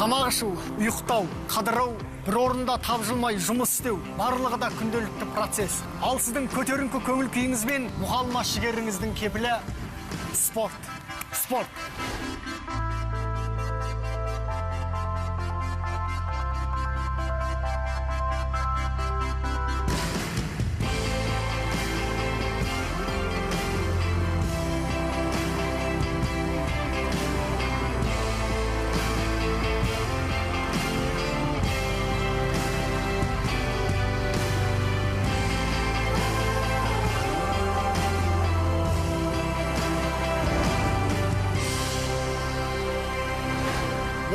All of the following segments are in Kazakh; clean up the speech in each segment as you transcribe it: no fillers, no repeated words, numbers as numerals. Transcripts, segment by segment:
Тамақ ішу, ұйықтау, қадырау, бір орында тапжылмай жұмыс істеу, барлығы да күнделікті процесс. Ал сіздің көтеріңкі көңіл күйіңіз бен мұғалма жігеріңіздің кепілі спорт. Спорт.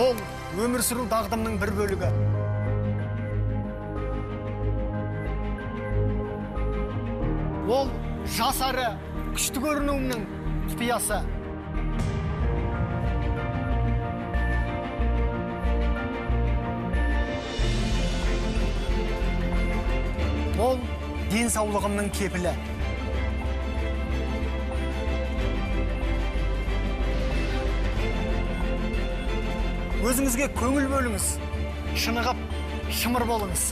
Ол өмір сүру дағдымның бір бөлігі. Ол жас әрі күшті көрінуімнің құпиясы. Ол денсаулығымның кепілі. Өзіңізге көңіл бөліңіз, шынығып, шымыр болыңыз.